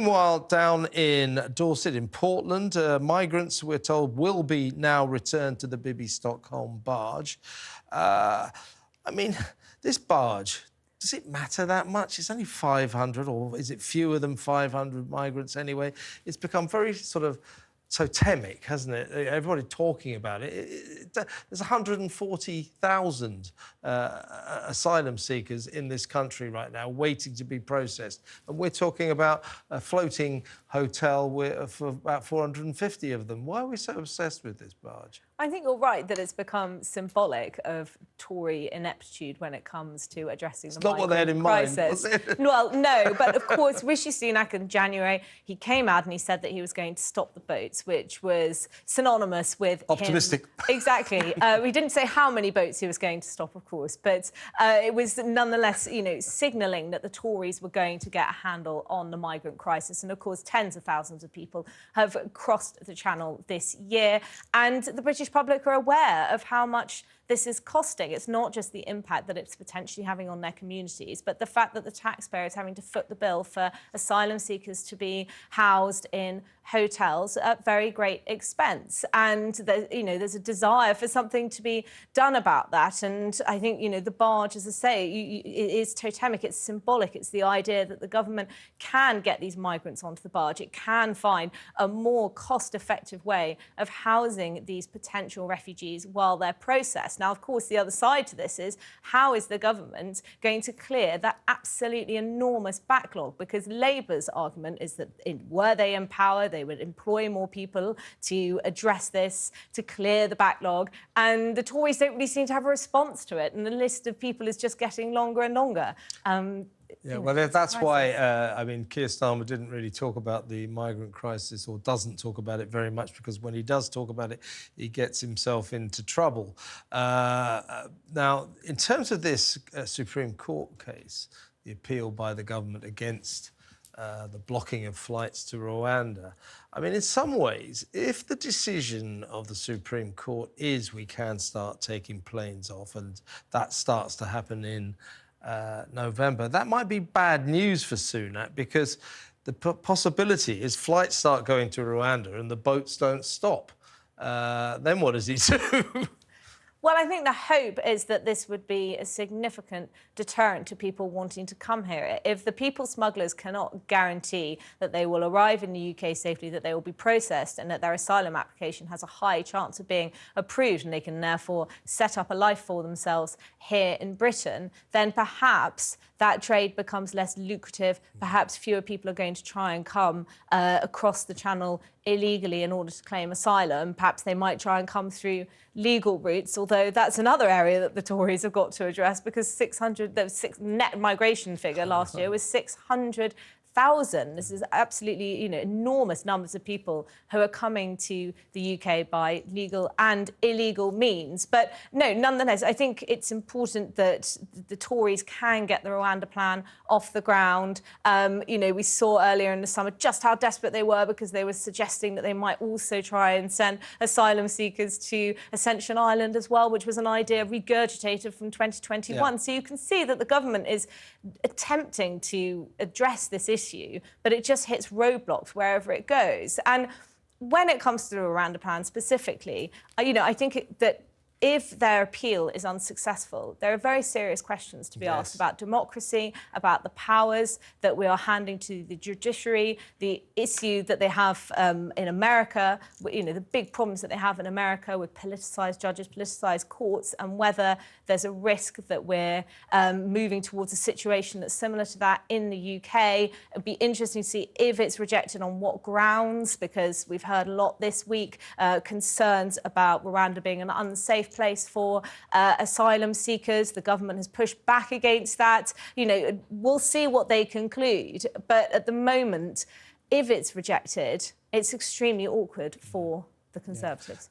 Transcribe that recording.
Meanwhile, down in Dorset, in Portland, migrants, we're told, will be now returned to the Bibby Stockholm barge. I mean, this barge, does it matter that much? It's only 500, or is it fewer than 500 migrants anyway? It's become very sort of totemic, hasn't it? Everybody talking about it. There's 140,000 asylum seekers in this country right now waiting to be processed. And we're talking about a floating hotel for about 450 of them. Why are we so obsessed with this barge? I think you're right that it's become symbolic of Tory ineptitude when it comes to addressing the migrant crisis. Well, no, but of course, Rishi Sunak in January, he came out and he said that he was going to stop the boats, which was synonymous with optimistic. Exactly. We didn't say how many boats he was going to stop, of course, but it was nonetheless, signalling that the Tories were going to get a handle on the migrant crisis. And of course, tens of thousands of people have crossed the Channel this year, and the British public are aware of how much this is costing. It's not just the impact that it's potentially having on their communities, but the fact that the taxpayer is having to foot the bill for asylum seekers to be housed in hotels at very great expense. And there's a desire for something to be done about that. And I think, the barge, as I say, it is totemic, it's symbolic. It's the idea that the government can get these migrants onto the barge. It can find a more cost-effective way of housing these potential refugees while they're processed. Now, of course, the other side to this is, how is the government going to clear that absolutely enormous backlog? Because Labour's argument is that were they in power, they would employ more people to address this, to clear the backlog. And the Tories don't really seem to have a response to it. And the list of people is just getting longer and longer. Yeah, well, that's why, Keir Starmer didn't really talk about the migrant crisis, or doesn't talk about it very much, because when he does talk about it, he gets himself into trouble. Now, in terms of this Supreme Court case, the appeal by the government against the blocking of flights to Rwanda, in some ways, if the decision of the Supreme Court is we can start taking planes off, and that starts to happen in November, that might be bad news for Sunak, because the possibility is flights start going to Rwanda and the boats don't stop. Then what does he do? Well, I think the hope is that this would be a significant deterrent to people wanting to come here. If the people smugglers cannot guarantee that they will arrive in the UK safely, that they will be processed, and that their asylum application has a high chance of being approved, and they can therefore set up a life for themselves here in Britain, then perhaps that trade becomes less lucrative. Perhaps fewer people are going to try and come across the Channel illegally in order to claim asylum. Perhaps they might try and come through legal routes, although that's another area that the Tories have got to address, because the net migration figure last year was 600,000. This is absolutely, enormous numbers of people who are coming to the UK by legal and illegal means. But no, nonetheless, I think it's important that the Tories can get the Rwanda plan off the ground. We saw earlier in the summer just how desperate they were, because they were suggesting that they might also try and send asylum seekers to Ascension Island as well, which was an idea regurgitated from 2021. Yeah. So you can see that the government is attempting to address this issue, but it just hits roadblocks wherever it goes. And when it comes to the Rwanda plan specifically, I think that if their appeal is unsuccessful, there are very serious questions to be asked about democracy, about the powers that we are handing to the judiciary, the issue that they have in America, the big problems that they have in America with politicised judges, politicised courts, and whether there's a risk that we're moving towards a situation that's similar to that in the UK. It'd be interesting to see if it's rejected on what grounds, because we've heard a lot this week, concerns about Rwanda being an unsafe place for asylum seekers. The government has pushed back against that. We'll see what they conclude. But at the moment, if it's rejected, it's extremely awkward for the Conservatives.